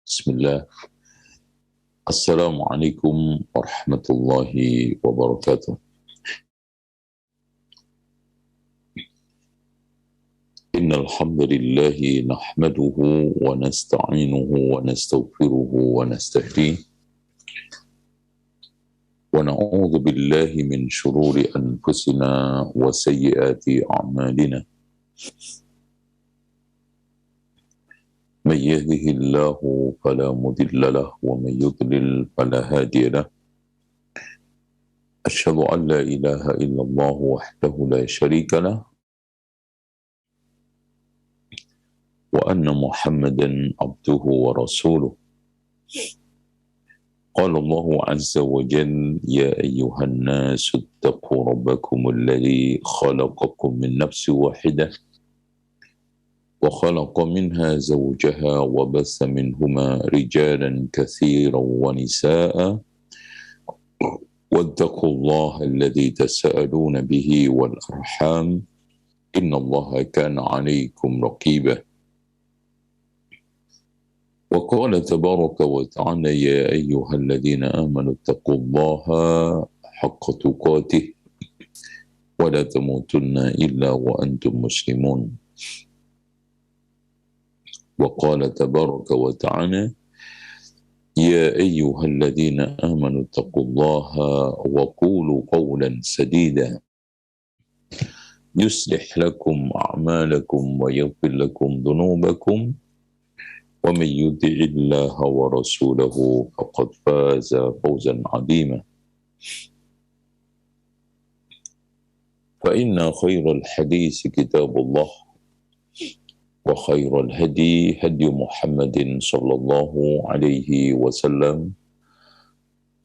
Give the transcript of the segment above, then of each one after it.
Bismillah. Assalamualaikum warahmatullahi wabarakatuh. Innal hamdalillah nahmaduhu wa nasta'inuhu wa nastaghfiruhu wa nastahdihi wa na'udzu billahi min shururi anfusina wa sayyiati a'malina. من يهده الله فلا مضل له ومن يضلل فلا هادي له أشهد أن لا إله إلا الله وحده لا شريك له وأن محمدا عبده ورسوله قال الله عز وجل يا أيها الناس اتقوا ربكم الذي خلقكم من نفس واحدة وخلق منها زوجها وبث منهما رجالا كثيرا ونساء واتقوا الله الذي تساءلون به والأرحام إن الله كان عليكم رقيبا وقال تبارك وتعالى يا أيها الذين آمنوا اتقوا الله حق تقاته ولا تموتن إلا وأنتم مسلمون وقال تبارك وتعالى يا أيها الذين آمنوا اتقوا الله وقولوا قولا سديدا يصلح لكم أعمالكم ويغفر لكم ذنوبكم ومن يطع الله ورسوله فقد فاز فوزا عظيما فإن خير الحديث كتاب الله وخير الهدي هدي محمد صلى الله عليه وسلم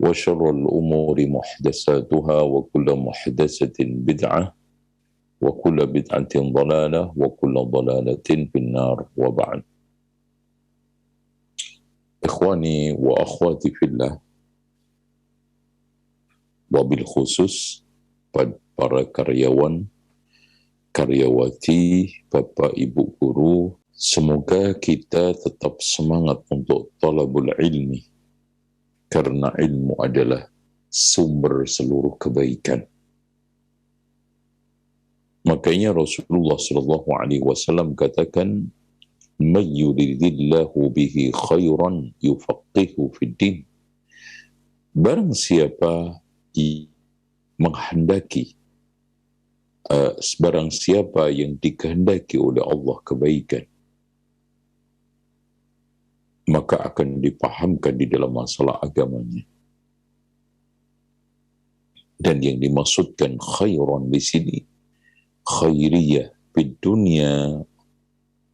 وشر الأمور محدثاتها وكل محدثة بدعة وكل بدعة ضلالة وكل ضلالة في النار وبعد. Ikhwani wa akhwati fillah, wabil khusus para karyawan, karyawati, bapak ibu guru, semoga kita tetap semangat untuk talabul ilmi, karena ilmu adalah sumber seluruh kebaikan. Makanya Rasulullah SAW katakan, "Man yuridillahu bihi khairan yufaqihu fid din." Barang siapa menghendaki barang siapa yang dikehendaki oleh Allah kebaikan, maka akan dipahamkan di dalam masalah agamanya. Dan yang dimaksudkan khairan di sini, khairiyah fid dunya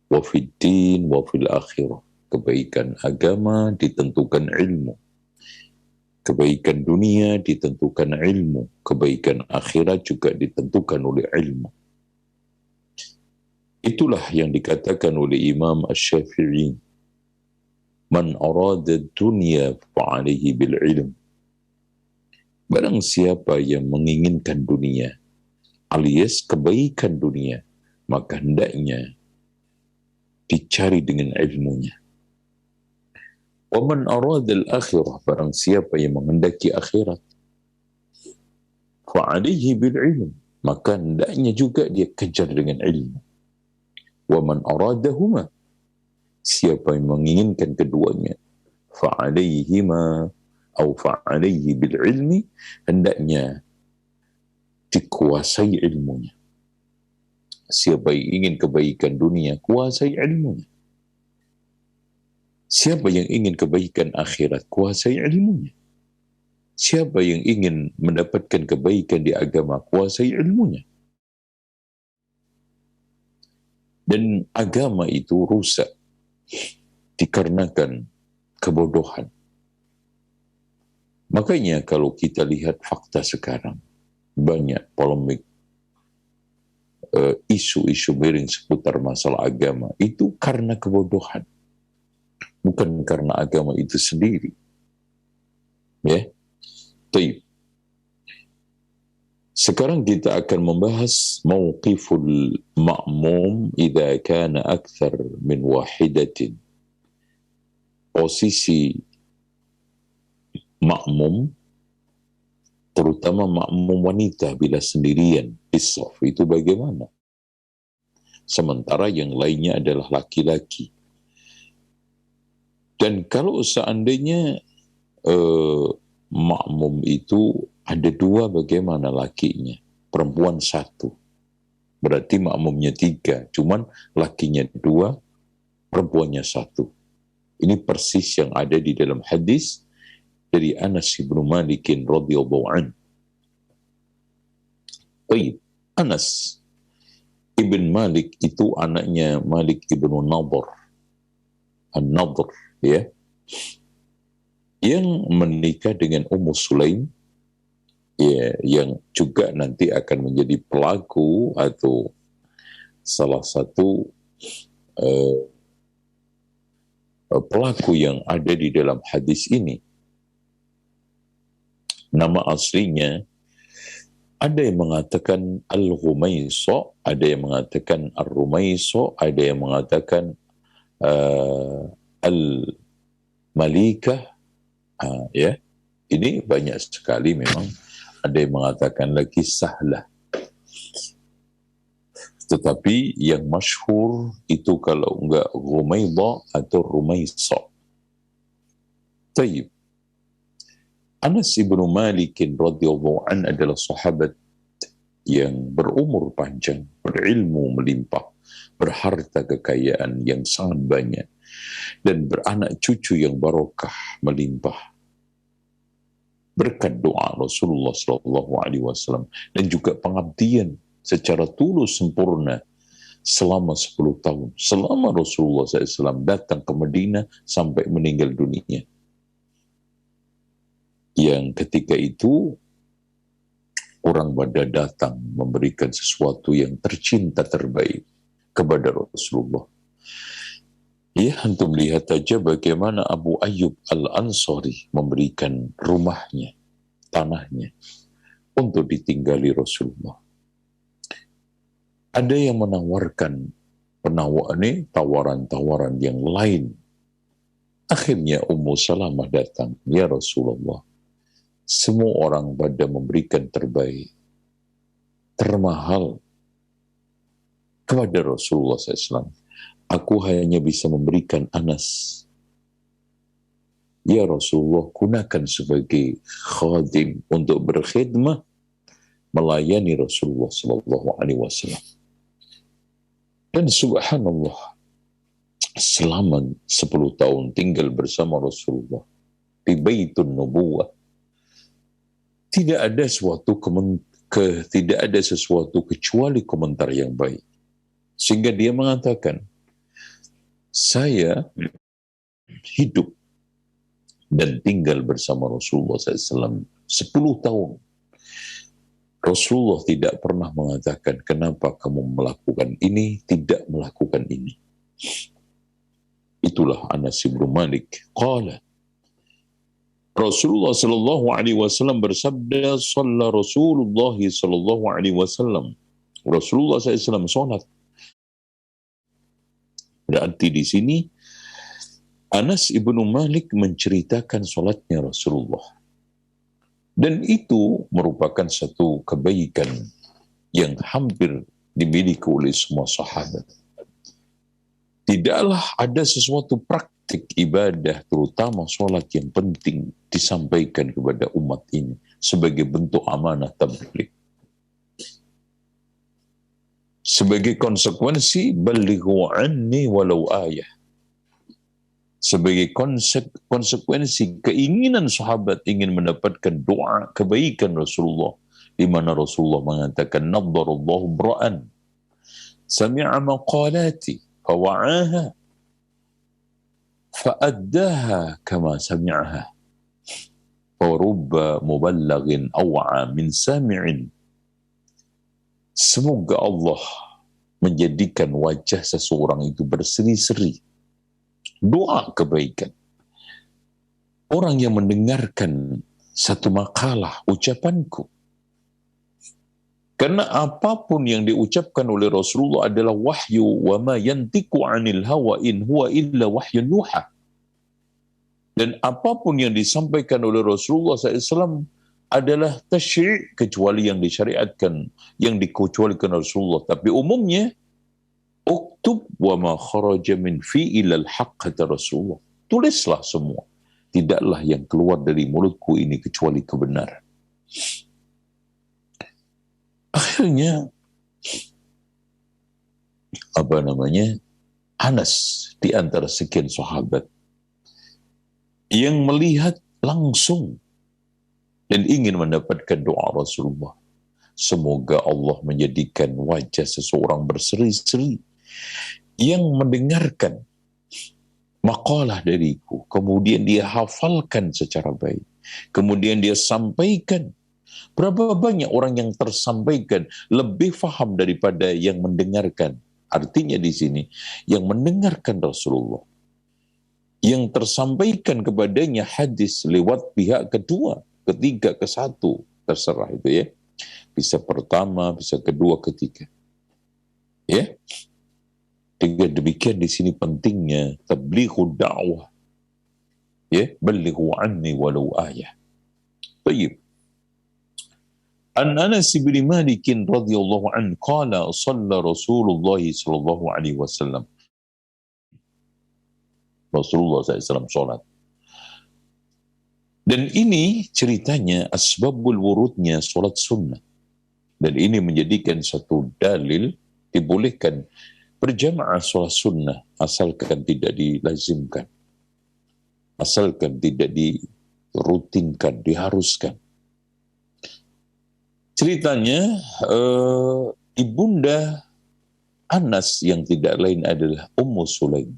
wa fid din wa fil akhirah. Kebaikan agama ditentukan ilmu. Kebaikan dunia ditentukan ilmu. Kebaikan akhirat juga ditentukan oleh ilmu. Itulah yang dikatakan oleh Imam Asy-Syafi'i, "Man arada dunya fa'alaihi bil ilm." Barang siapa yang menginginkan dunia, alias kebaikan dunia, maka hendaknya dicari dengan ilmunya. Wa man arada al-akhirah, barang siapa yang menghendaki akhirat, fa alayhi bil ilm, maka hendaknya juga dia kejar dengan ilmu. Wa man aradahuma, siapa yang menginginkan keduanya, fa alayhima atau fa alayhi bil ilmi, hendaknya dikuasai ilmunya. Siapa yang ingin kebaikan dunia, kuasai ilmunya. Siapa yang ingin kebaikan akhirat, kuasai ilmunya. Siapa yang ingin mendapatkan kebaikan di agama, kuasai ilmunya. Dan agama itu rusak dikarenakan kebodohan. Makanya kalau kita lihat fakta sekarang, banyak polemik, isu-isu miring seputar masalah agama, itu karena kebodohan. Bukan karena agama itu sendiri. Ya. Baik. Sekarang kita akan membahas mauqiful ma'mum idza kana akthar min wahidatin. posisi makmum, terutama makmum wanita bila sendirian di shaf itu bagaimana? Sementara yang lainnya adalah laki-laki. Dan kalau seandainya makmum itu ada dua, bagaimana lakinya? Perempuan satu. Berarti makmumnya tiga, cuman lakinya dua, perempuannya satu. Ini persis yang ada di dalam hadis dari Anas bin Malik radhiyallahu anhu. Baik, Anas ibn Malik itu anaknya Malik ibn Nadhr. An-Nadhr, ya. Yang menikah dengan Ummu Sulaim, ya, yang juga nanti akan menjadi pelaku atau salah satu pelaku yang ada di dalam hadis ini. Nama aslinya ada yang mengatakan Al-Ghumayso, ada yang mengatakan Ar-Rumayso, ada yang mengatakan Al-Malikah, ya. Ini banyak sekali memang. Ada yang mengatakan lagi Sahlah. Tetapi yang masyhur itu kalau enggak Ghumayda atau Rumaysa. Taib. Anas ibn Malik radhiyallahu an adalah sahabat yang berumur panjang, berilmu melimpah, berharta kekayaan yang sangat banyak, dan beranak cucu yang barokah melimpah. Berkat doa Rasulullah SAW dan juga pengabdian secara tulus sempurna selama 10 tahun. Selama Rasulullah SAW datang ke Madinah sampai meninggal dunia. Yang ketika itu orang Badar datang memberikan sesuatu yang tercinta terbaik kepada Rasulullah. Ya, antum lihat aja bagaimana Abu Ayyub Al-Ansari memberikan rumahnya, tanahnya, untuk ditinggali Rasulullah. Ada yang menawarkan tawaran-tawaran yang lain. Akhirnya Ummu Salamah datang, ya Rasulullah, semua orang pada memberikan terbaik, termahal kepada Rasulullah SAW. Aku hanya bisa memberikan Anas. Ya Rasulullah, gunakan sebagai khadim untuk berkhidmah melayani Rasulullah SAW. Dan subhanallah, selama 10 tahun tinggal bersama Rasulullah di Baitun Nubuwah, tidak ada sesuatu kecuali komentar yang baik. Sehingga dia mengatakan, saya hidup dan tinggal bersama Rasulullah SAW 10 tahun. Rasulullah tidak pernah mengatakan, kenapa kamu melakukan ini, tidak melakukan ini. Itulah Anas bin Malik. Qala Rasulullah sallallahu alaihi wasallam bersabda, shalla Rasulullah sallallahu alaihi wasallam. Rasulullah SAW salat. Berarti di sini Anas ibnu Malik menceritakan salatnya Rasulullah. Dan itu merupakan satu kebaikan yang hampir dimiliki oleh semua sahabat. Tidaklah ada sesuatu praktik ibadah, terutama sholat yang penting, disampaikan kepada umat ini sebagai bentuk amanah tabligh. Sebagai konsekuensi, balighu anni walau ayah. Sebagai konsekuensi keinginan sahabat ingin mendapatkan doa kebaikan Rasulullah, di mana Rasulullah mengatakan, nadharallahu bra'an sami'a maqalati fawa'aha fa'addaha kama sami'aha wa rubba muballaghin aw'a min sami'in. Semoga Allah menjadikan wajah seseorang itu berseri-seri. Doa kebaikan. Orang yang mendengarkan satu makalah ucapanku. Karena apapun yang diucapkan oleh Rasulullah adalah wahyu, wa ma yantiqu 'anil hawa in huwa illa wahyun yuha. Dan apapun yang disampaikan oleh Rasulullah SAW adalah tasyri' kecuali yang disyariatkan, yang dikecualikan Rasulullah. Tapi umumnya, uktub wa ma kharaja min fi ilal haq, kata Rasulullah. Tulislah semua. Tidaklah yang keluar dari mulutku ini kecuali kebenaran. Akhirnya, Anas di antara sekian sahabat yang melihat langsung dan ingin mendapatkan doa Rasulullah. Semoga Allah menjadikan wajah seseorang berseri-seri yang mendengarkan makalah dariku, kemudian dia hafalkan secara baik, kemudian dia sampaikan. Berapa banyak orang yang tersampaikan lebih faham daripada yang mendengarkan. Artinya di sini, yang mendengarkan Rasulullah, yang tersampaikan kepadanya hadis lewat pihak kedua, ketiga, ke satu, terserah itu ya. Bisa pertama, bisa kedua, ketiga. Ya. Dengan demikian di sini pentingnya tablighu da'wah. Ya, balighu anni walau ayah. Baik. An Anas bin Malik radhiyallahu anhu qala shalla Rasulullah sallallahu alaihi wasallam. Rasulullah SAW sholat. Dan ini ceritanya asbabul wurudnya sholat sunnah. Dan ini menjadikan satu dalil dibolehkan berjamaah sholat sunnah asalkan tidak dilazimkan. Asalkan tidak dirutinkan, diharuskan. Ceritanya ibunda Anas yang tidak lain adalah Ummu Sulaim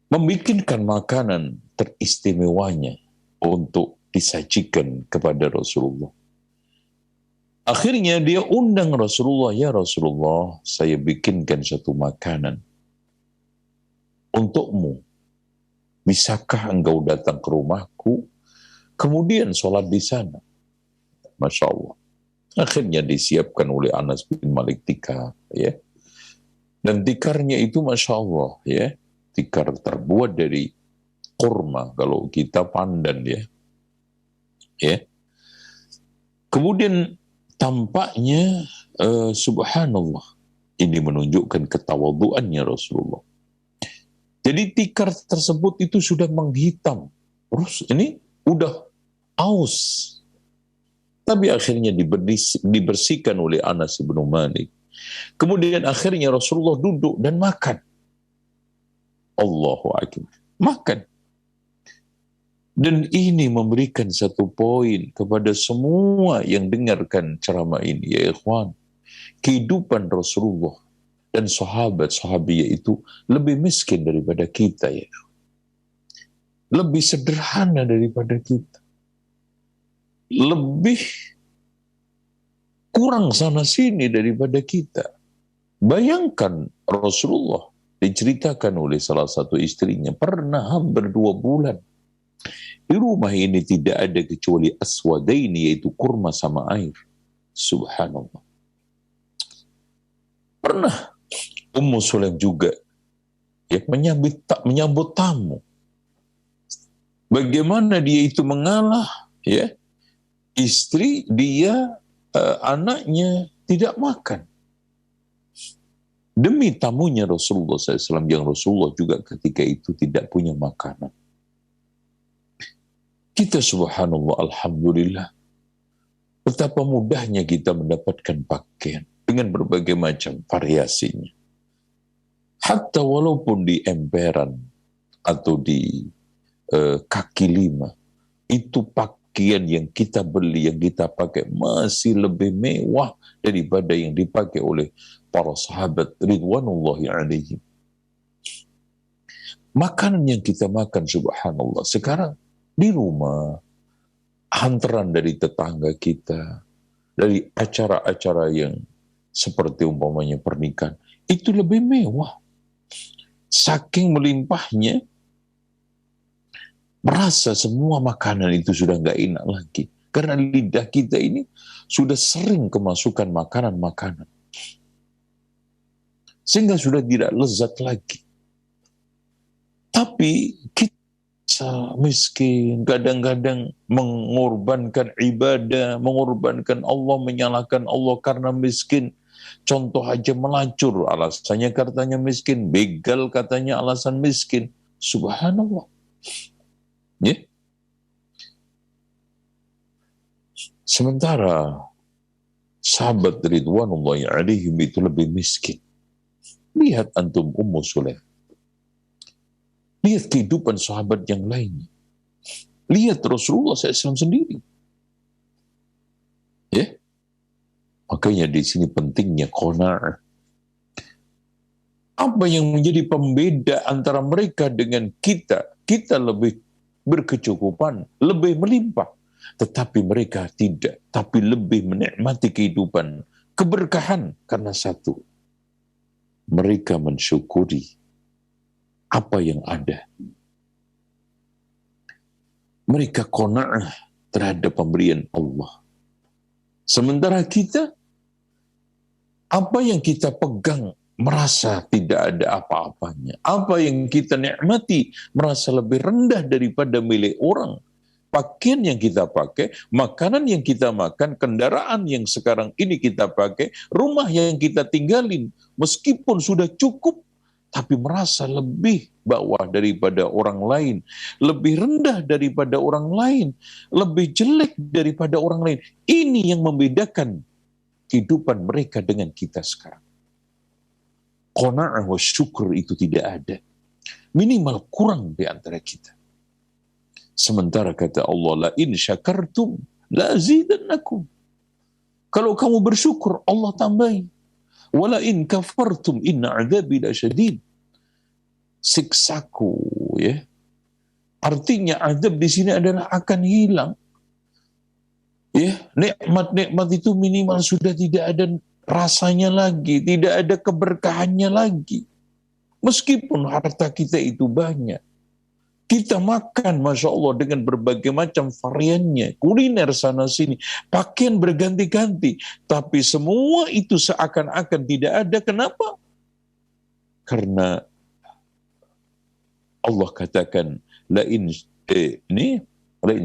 membikinkan makanan teristimewanya untuk disajikan kepada Rasulullah. Akhirnya dia undang Rasulullah, ya Rasulullah, saya bikinkan satu makanan untukmu. Bisakah engkau datang ke rumahku, kemudian sholat di sana? Masya Allah. Akhirnya disiapkan oleh Anas bin Malik tikar, ya. Dan tikarnya itu Masya Allah, ya. Tikar terbuat dari kurma, kalau kita pandan, ya. Ya. Kemudian tampaknya subhanallah, ini menunjukkan ketawaduannya Rasulullah. Jadi tikar tersebut itu sudah menghitam. Terus ini udah aus. Tapi akhirnya dibersihkan oleh Anas bin Malik. Kemudian akhirnya Rasulullah duduk dan makan. Allahu Akbar. Makan. Dan ini memberikan satu poin kepada semua yang dengarkan ceramah ini, ya ikhwan. Kehidupan Rasulullah dan sahabat-sahabiyah itu lebih miskin daripada kita, ya. Lebih sederhana daripada kita. Lebih kurang sana-sini daripada kita. Bayangkan Rasulullah diceritakan oleh salah satu istrinya pernah hampir 2 bulan. Di rumah ini tidak ada kecuali aswadaini, yaitu kurma sama air. Subhanallah. Pernah Ummu Sulaim juga ya, menyambut tamu. Bagaimana dia itu mengalah, ya, istri dia, anaknya tidak makan. Demi tamunya Rasulullah SAW, yang Rasulullah juga ketika itu tidak punya makanan. Kita subhanallah, alhamdulillah, betapa mudahnya kita mendapatkan pakaian dengan berbagai macam variasinya. Hatta walaupun di emperan atau di kaki lima, itu pakaian yang kita beli, yang kita pakai masih lebih mewah daripada yang dipakai oleh para sahabat ridwanullahi alaihim. Makanan yang kita makan subhanallah sekarang di rumah, hantaran dari tetangga kita, dari acara-acara yang seperti umpamanya pernikahan, itu lebih mewah. Saking melimpahnya, merasa semua makanan itu sudah nggak enak lagi. Karena lidah kita ini sudah sering kemasukan makanan-makanan. Sehingga sudah tidak lezat lagi. Tapi kita miskin, kadang-kadang mengorbankan ibadah, mengorbankan Allah, menyalahkan Allah karena miskin. Contoh aja melacur, alasannya katanya miskin. Begal katanya alasan miskin. Subhanallah. Ya. Sementara sahabat ridwanullahi alaihim itu lebih miskin. Lihat antum Ummu Sulaim. Lihat kehidupan sahabat yang lainnya. Lihat Rasulullah SAW sendiri. Ya. Makanya di sini pentingnya qanaah. Apa yang menjadi pembeda antara mereka dengan kita? Kita lebih berkecukupan, lebih melimpah. Tetapi mereka tidak, tapi lebih menikmati kehidupan, keberkahan. Karena satu, mereka mensyukuri apa yang ada. Mereka qanaah terhadap pemberian Allah. Sementara kita, apa yang kita pegang merasa tidak ada apa-apanya. Apa yang kita nikmati merasa lebih rendah daripada milik orang. Pakaian yang kita pakai, makanan yang kita makan, kendaraan yang sekarang ini kita pakai, rumah yang kita tinggalin, meskipun sudah cukup, tapi merasa lebih bawah daripada orang lain, lebih rendah daripada orang lain, lebih jelek daripada orang lain. Ini yang membedakan kehidupan mereka dengan kita sekarang. Qanaah wa syukur itu tidak ada. Minimal kurang di antara kita. Sementara kata Allah, la in syakartum la azidannakum. Kalau kamu bersyukur, Allah tambahi. Wala in kafartum inna adzabi lasyadid. Siksaku, ya. Artinya azab di sini adalah akan hilang. Ya, nikmat-nikmat itu minimal sudah tidak ada rasanya lagi, tidak ada keberkahannya lagi. Meskipun harta kita itu banyak. Kita makan, Masya Allah, dengan berbagai macam variannya, kuliner sana-sini, pakaian berganti-ganti, tapi semua itu seakan-akan tidak ada. Kenapa? Karena Allah katakan, la in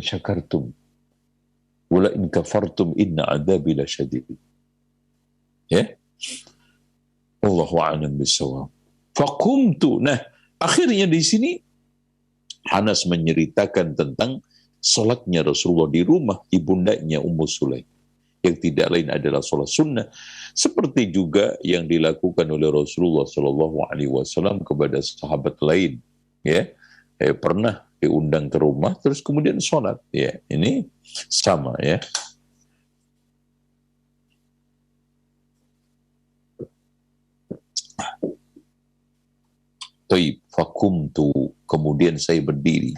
syakartum, wa la in kafartum, inna adzabi lasyadid. Ya, Allahu a'lam bishawab. Faqumtu. Nah, akhirnya di sini Anas menceritakan tentang sholatnya Rasulullah di rumah ibundanya Ummu Sulaim, yang tidak lain adalah sholat sunnah, seperti juga yang dilakukan oleh Rasulullah Shallallahu Alaihi Wasallam kepada sahabat lain. Ya, pernah diundang ke rumah terus kemudian sholat. Ya, ini sama ya. Taib, fakumtu, kemudian saya berdiri.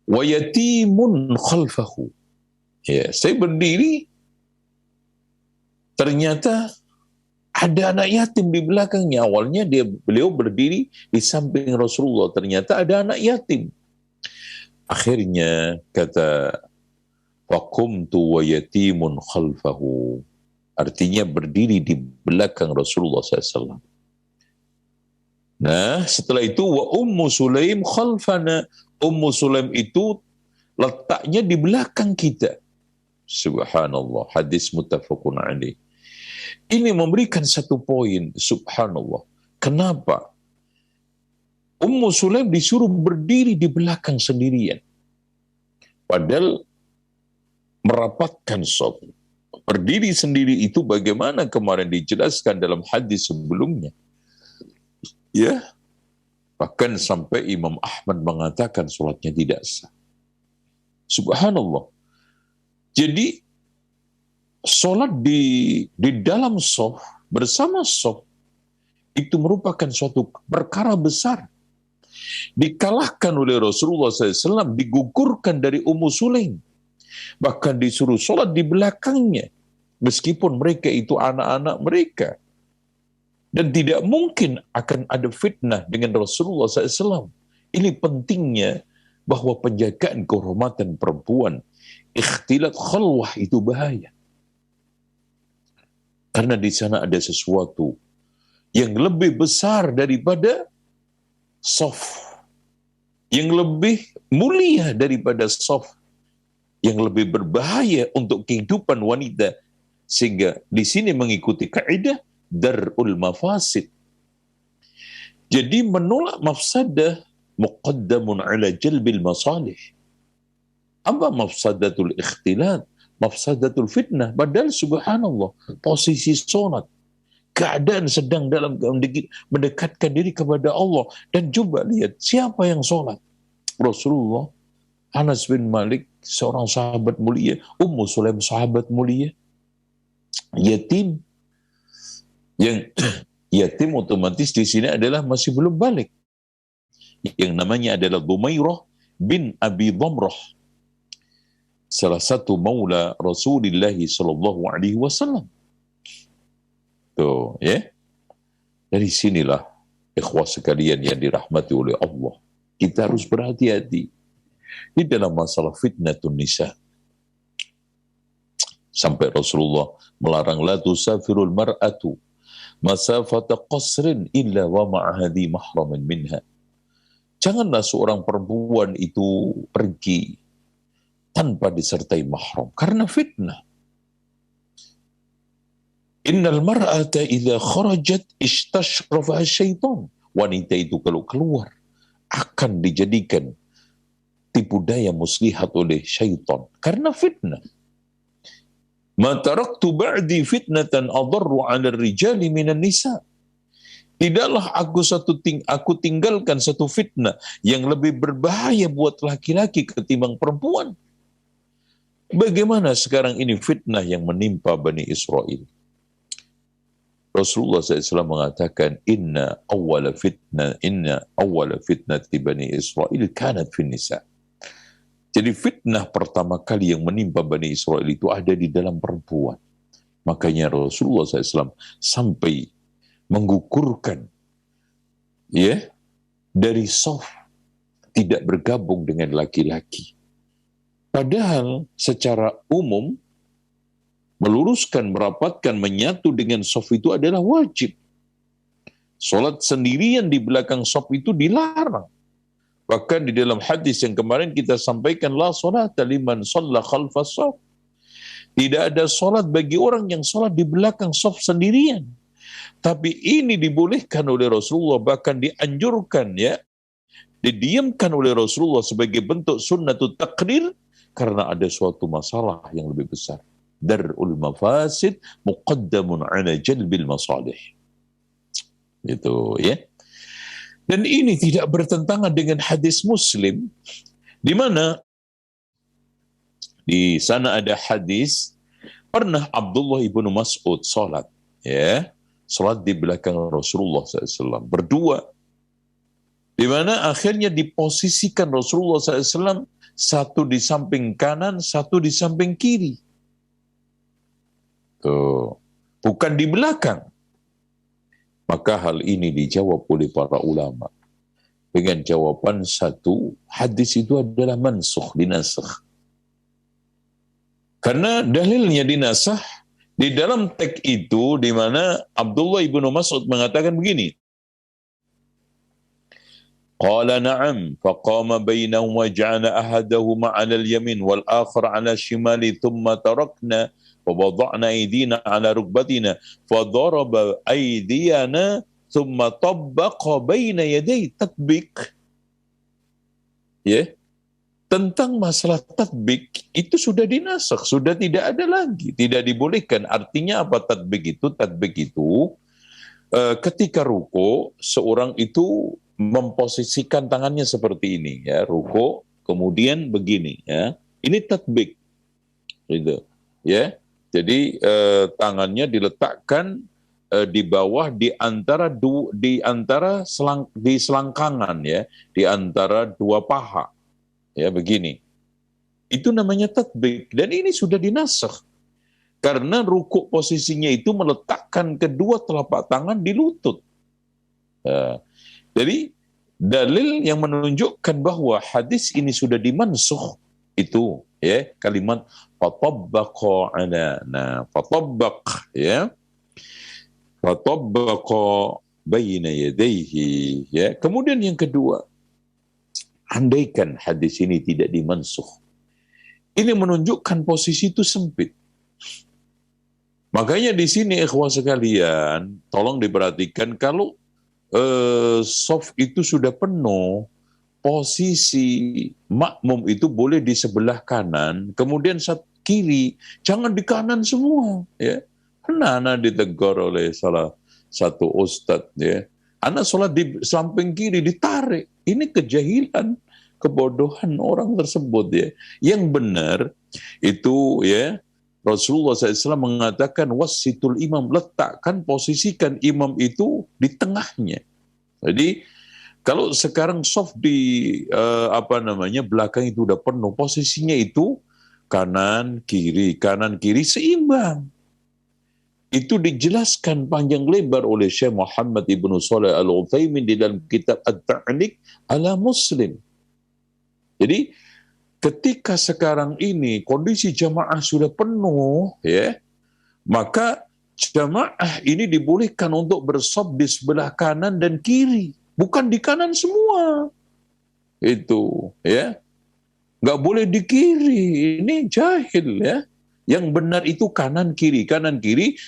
Wa yatimun khalfahu. Ya, saya berdiri, ternyata ada anak yatim di belakangnya. Awalnya beliau berdiri di samping Rasulullah, ternyata ada anak yatim. Akhirnya kata fakumtu wa yatimun khalfahu. Artinya berdiri di belakang Rasulullah SAW. Nah, setelah itu wa Ummu Sulaim khalfana. Ummu Sulaim itu letaknya di belakang kita. Subhanallah, hadis muttafaqun alaih. Ini memberikan satu poin, subhanallah. Kenapa? Ummu Sulaim disuruh berdiri di belakang sendirian. Padahal merapatkan shaf. Berdiri sendiri itu bagaimana kemarin dijelaskan dalam hadis sebelumnya. Ya, bahkan sampai Imam Ahmad mengatakan sholatnya tidak sah. Subhanallah. Jadi sholat di dalam shaf bersama shaf itu merupakan suatu perkara besar. Dikalahkan oleh Rasulullah SAW, digugurkan dari Ummu Sulaim. Bahkan disuruh sholat di belakangnya. Meskipun mereka itu anak-anak mereka. Dan tidak mungkin akan ada fitnah dengan Rasulullah SAW. Ini pentingnya bahwa penjagaan kehormatan perempuan, ikhtilat khalwah itu bahaya. Karena di sana ada sesuatu yang lebih besar daripada soft yang lebih mulia daripada soft yang lebih berbahaya untuk kehidupan wanita, sehingga di sini mengikuti kaidah darul mafasid. Jadi menolak mafsadah muqaddamun ala jalbil masalih. Apa mafsadatul ikhtilat? Mafsadatul fitnah. Padahal subhanallah, posisi sholat, keadaan sedang dalam mendekatkan diri kepada Allah. Dan coba lihat, siapa yang sholat? Rasulullah, Anas bin Malik, seorang sahabat mulia, Ummu Sulaim sahabat mulia, yatim. Yang yatim otomatis di sini adalah masih belum balik. Yang namanya adalah Dumairah bin Abi Dhamrah, salah satu maula Rasulullah sallallahu alaihi wasallam. Tuh, ya. Dari sinilah ikhwah sekalian yang dirahmati oleh Allah, kita harus berhati-hati di dalam masalah fitnatun nisa. Sampai Rasulullah melarang la tusafirul mar'atu masafata qasrin illa wa ma'ahadi mahramin minha. Janganlah seorang perempuan itu pergi tanpa disertai mahram, karena fitnah. Innal mar'ata idza kharajat istashrafaha syaitan. Wanita itu kalau keluar akan dijadikan tipu daya muslihat oleh syaitan karena fitnah. Ma taraktu ba'di fitnatan adarru 'ala ar-rijali minan nisa. Tidaklah aku tinggalkan satu fitnah yang lebih berbahaya buat laki-laki ketimbang perempuan. Bagaimana sekarang ini fitnah yang menimpa Bani Israel? Rasulullah SAW mengatakan, Inna awwala fitnati Bani Israel kanat fin nisa. Jadi fitnah pertama kali yang menimpa Bani Israel itu ada di dalam perempuan. Makanya Rasulullah SAW sampai menggugurkan, ya, dari soft, tidak bergabung dengan laki-laki. Padahal secara umum meluruskan, merapatkan, menyatu dengan soft itu adalah wajib. Salat sendirian di belakang soft itu dilarang. Bahkan di dalam hadis yang kemarin kita sampaikan, la salata liman shalla khalfas shaf. Tidak ada salat bagi orang yang salat di belakang shaf sendirian. Tapi ini dibolehkan oleh Rasulullah, bahkan dianjurkan, ya, didiamkan oleh Rasulullah sebagai bentuk sunnatut taqrir, karena ada suatu masalah yang lebih besar. Darul mafasid muqaddamun ala jalbil masalih. Itu, ya. Dan ini tidak bertentangan dengan hadis Muslim, di mana di sana ada hadis pernah Abdullah ibnu Mas'ud salat, ya, salat di belakang Rasulullah SAW berdua, di mana akhirnya diposisikan Rasulullah SAW satu di samping kanan, satu di samping kiri. Tuh, bukan di belakang. Maka hal ini dijawab oleh para ulama dengan jawaban satu, hadis itu adalah mansukh, dinasakh. Karena dalilnya dinasakh di dalam teks itu, di mana Abdullah ibnu Mas'ud mengatakan begini, qala na'am faqama bainahum wa ja'ala ahadahuma 'ala al-yamin wal akhar 'ala shimali thumma tarakna وَوَضَعْنَا أَيْدِينَا عَلَى رُكْبَتِنَا فَضَرَبَ أَيْدِيَنَا ثُمَّ طَبَّقَ بَيْنَ يَدَيْهِ tatbik. Ya, tentang masalah tatbik itu sudah dinasakh, sudah tidak ada lagi, tidak dibolehkan. Artinya apa tatbik itu? Tatbik itu ketika ruko, seorang itu memposisikan tangannya seperti ini, ya, ruko, kemudian begini, ya. Ini tatbik. Gitu. Ya. Jadi tangannya diletakkan di bawah di antara selangkangan, ya, di antara dua paha, ya, begini. Itu namanya tatbik, dan ini sudah dinasakh karena rukuk posisinya itu meletakkan kedua telapak tangan di lutut. Jadi dalil yang menunjukkan bahwa hadis ini sudah dimansukh itu, ya, kalimat fatabbaqa ala, nah, fatabbaq, ya, fatabbaqa baina yadayhi. Ya. Kemudian yang kedua, andaikan hadis ini tidak dimansuh, ini menunjukkan posisi itu sempit. Makanya di sini ikhwah sekalian, tolong diperhatikan kalau soft itu sudah penuh, posisi makmum itu boleh di sebelah kanan, kemudian kiri, jangan di kanan semua. Ya, anak ditegur oleh salah satu ustadz. Ya, anak sholat di samping kiri ditarik. Ini kejahilan, kebodohan orang tersebut. Ya, yang benar itu ya. Rasulullah SAW mengatakan wasitul imam, letakkan, posisikan imam itu di tengahnya. Jadi kalau sekarang soft di belakang itu udah penuh, posisinya itu kanan kiri seimbang. Itu dijelaskan panjang lebar oleh Syekh Muhammad Ibnu Shalih Al-Utsaimin di dalam kitab At-Ta'liq ala Muslim. Jadi ketika sekarang ini kondisi jamaah sudah penuh, ya, maka jamaah ini dibolehkan untuk bersaf di sebelah kanan dan kiri, bukan di kanan semua. Itu, ya, nggak boleh di kiri. Ini jahil, ya. Yang benar itu kanan kiri,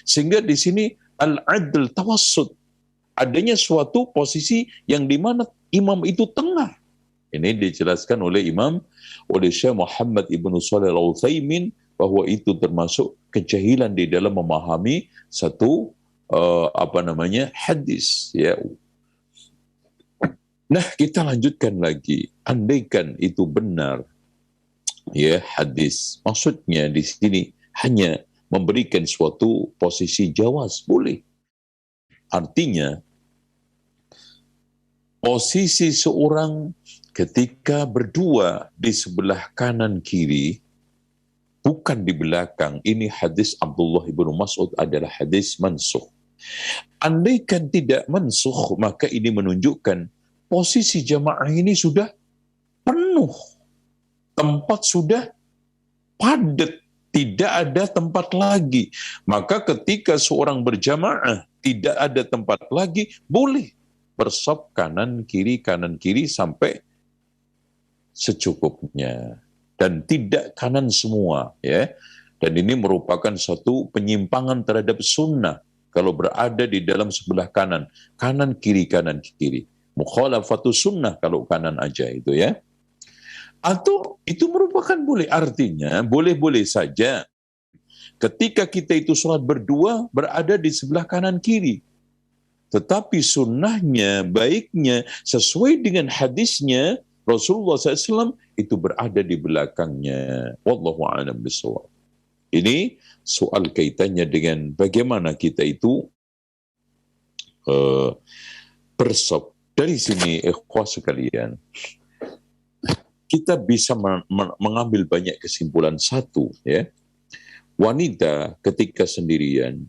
sehingga di sini al-adl tawassut. Adanya suatu posisi yang di mana imam itu tengah. Ini dijelaskan oleh Syekh Muhammad Ibnu Shalih Al-Utsaimin bahwa itu termasuk kejahilan di dalam memahami satu hadis. Ya. Nah, kita lanjutkan lagi. Andaikan itu benar, ya, hadis. Maksudnya di sini hanya memberikan suatu posisi jawaz, boleh. Artinya posisi seorang ketika berdua di sebelah kanan kiri, bukan di belakang. Ini hadis Abdullah ibnu Mas'ud adalah hadis mansuh. Andaikan tidak mansuh, maka ini menunjukkan posisi jamaah ini sudah penuh. Tempat sudah padat, tidak ada tempat lagi. Maka ketika seorang berjamaah tidak ada tempat lagi, boleh bersaf kanan kiri sampai secukupnya, dan tidak kanan semua, ya. Dan ini merupakan satu penyimpangan terhadap sunnah kalau berada di dalam sebelah kanan kiri, mukhalafatus sunnah kalau kanan aja itu, ya. Atau itu merupakan boleh, artinya boleh-boleh saja ketika kita itu sholat berdua berada di sebelah kanan kiri. Tetapi sunnahnya, baiknya sesuai dengan hadisnya Rasulullah SAW itu berada di belakangnya. Wallahu a'lam bishawab. Ini soal kaitannya dengan bagaimana kita itu bersaf. Dari sini, ikhwah sekalian, kita bisa mengambil banyak kesimpulan. Satu, ya, wanita ketika sendirian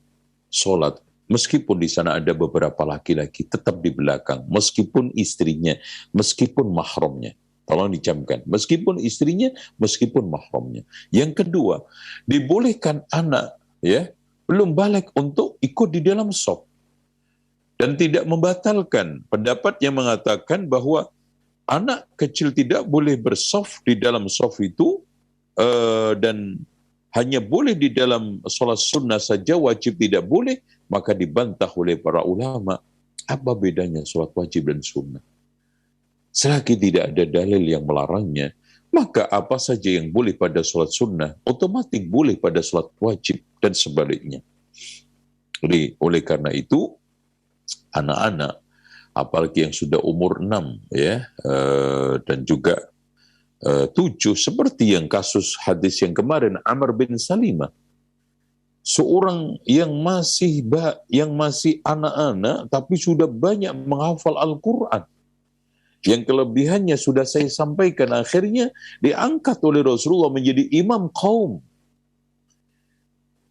sholat, meskipun di sana ada beberapa laki-laki, tetap di belakang, meskipun istrinya, meskipun mahramnya. Tolong dicamkan, meskipun istrinya, meskipun mahramnya. Yang kedua, dibolehkan anak, ya, belum balik untuk ikut di dalam shaf, dan tidak membatalkan pendapat yang mengatakan bahwa anak kecil tidak boleh bersaf di dalam shaf itu, dan hanya boleh di dalam sholat sunnah saja, wajib tidak boleh. Maka dibantah oleh para ulama, apa bedanya sholat wajib dan sunnah? Selagi tidak ada dalil yang melarangnya, maka apa saja yang boleh pada sholat sunnah, otomatis boleh pada sholat wajib, dan sebaliknya. Oleh karena itu, anak-anak, apalagi yang sudah umur 6, ya, dan juga 7, seperti yang kasus hadis yang kemarin, Amr bin Salimah, seorang yang masih anak-anak tapi sudah banyak menghafal Al-Quran. Yang kelebihannya sudah saya sampaikan, akhirnya diangkat oleh Rasulullah menjadi imam kaum.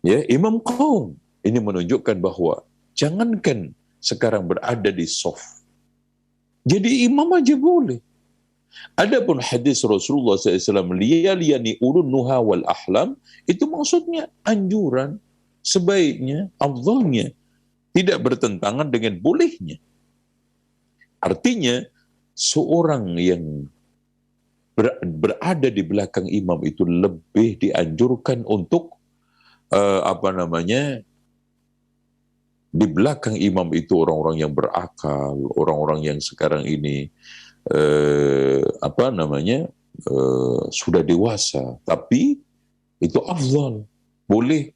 Ya, imam kaum. Ini menunjukkan bahwa jangankan sekarang berada di shaf, jadi imam aja boleh. Adapun hadis Rasulullah SAW, liyaliyani ulun nuha wal ahlam, itu maksudnya anjuran, sebaiknya, afdalnya, tidak bertentangan dengan bolehnya. Artinya, seorang yang berada di belakang imam itu lebih dianjurkan untuk di belakang imam itu orang-orang yang berakal, orang-orang yang sekarang ini sudah dewasa, tapi itu afdal. Boleh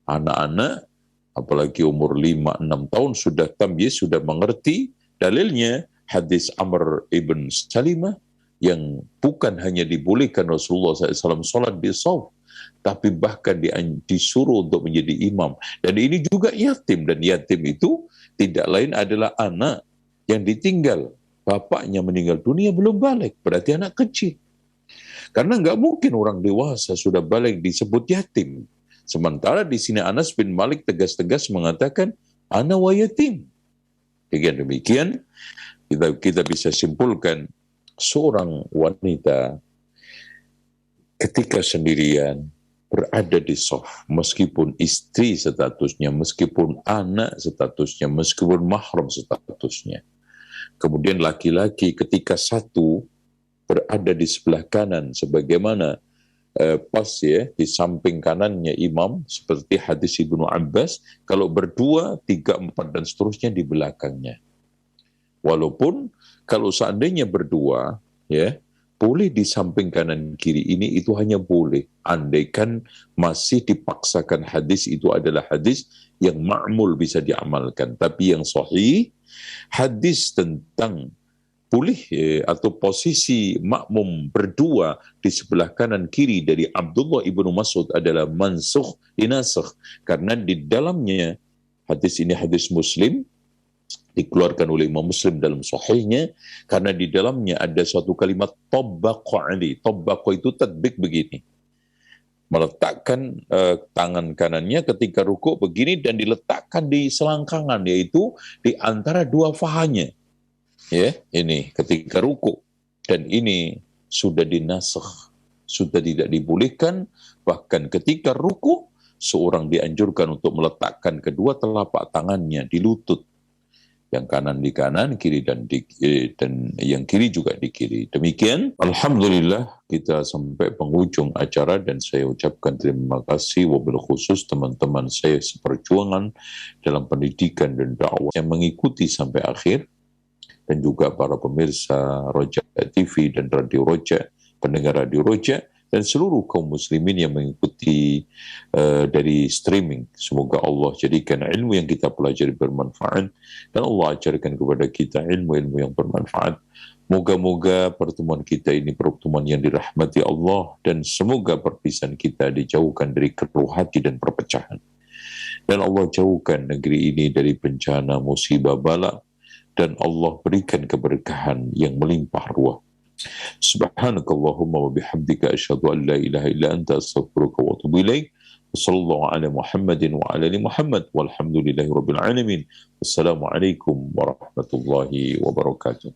anak-anak, apalagi umur 5-6 tahun sudah tamyiz, sudah mengerti. Dalilnya hadis Amr ibn Salimah yang bukan hanya dibolehkan Rasulullah SAW sholat di shaf, tapi bahkan disuruh untuk menjadi imam. Dan ini juga yatim, dan yatim itu tidak lain adalah anak yang ditinggal. Bapaknya meninggal dunia belum balik, berarti anak kecil. Karena nggak mungkin orang dewasa sudah balik disebut yatim. Sementara di sini Anas bin Malik tegas-tegas mengatakan, ana wa yatim. Dengan demikian, kita bisa simpulkan seorang wanita ketika sendirian berada di shaf, meskipun istri statusnya, meskipun anak statusnya, meskipun mahram statusnya. Kemudian laki-laki ketika satu berada di sebelah kanan, sebagaimana pas ya di samping kanannya imam, seperti hadis Ibnu Abbas, kalau berdua, 3, 4 dan seterusnya di belakangnya. Walaupun kalau seandainya berdua, ya boleh di samping kanan kiri ini, itu hanya boleh andaikan masih dipaksakan hadis itu adalah hadis yang ma'mul, bisa diamalkan. Tapi yang sahih, hadis tentang boleh atau posisi makmum berdua di sebelah kanan kiri dari Abdullah ibnu Mas'ud adalah mansukh, dinasakh, karena di dalamnya hadis ini hadis Muslim, dikeluarkan oleh Imam Muslim dalam sahihnya, karena di dalamnya ada suatu kalimat tabbaqa ali. Tabbaqa itu tadbik begini, meletakkan tangan kanannya ketika rukuk begini dan diletakkan di selangkangan, yaitu di antara dua pahanya. Ya, ini ketika rukuk, dan ini sudah dinasakh, sudah tidak dibolehkan. Bahkan ketika rukuk, seorang dianjurkan untuk meletakkan kedua telapak tangannya di lutut, yang kanan di kanan, kiri dan yang kiri juga di kiri. Demikian, alhamdulillah kita sampai penghujung acara, dan saya ucapkan terima kasih wabil khusus teman-teman saya seperjuangan dalam pendidikan dan dakwah yang mengikuti sampai akhir, dan juga para pemirsa Roja TV dan Radio Roja, pendengar Radio Roja, dan seluruh kaum muslimin yang mengikuti dari streaming. Semoga Allah jadikan ilmu yang kita pelajari bermanfaat, dan Allah ajarkan kepada kita ilmu-ilmu yang bermanfaat. Moga-moga pertemuan kita ini pertemuan yang dirahmati Allah, dan semoga perpisahan kita dijauhkan dari keruh hati dan perpecahan. Dan Allah jauhkan negeri ini dari bencana, musibah, bala, dan Allah berikan keberkahan yang melimpah ruah. Subhanakallahumma wa bihamdika asyhadu an la ilaha illa anta astaghfiruka wa atubu ilaik. Wassallallahu ala Muhammadin wa ala ali Muhammad walhamdulillahi rabbil alamin. Wassalamualaikum warahmatullahi wabarakatuh.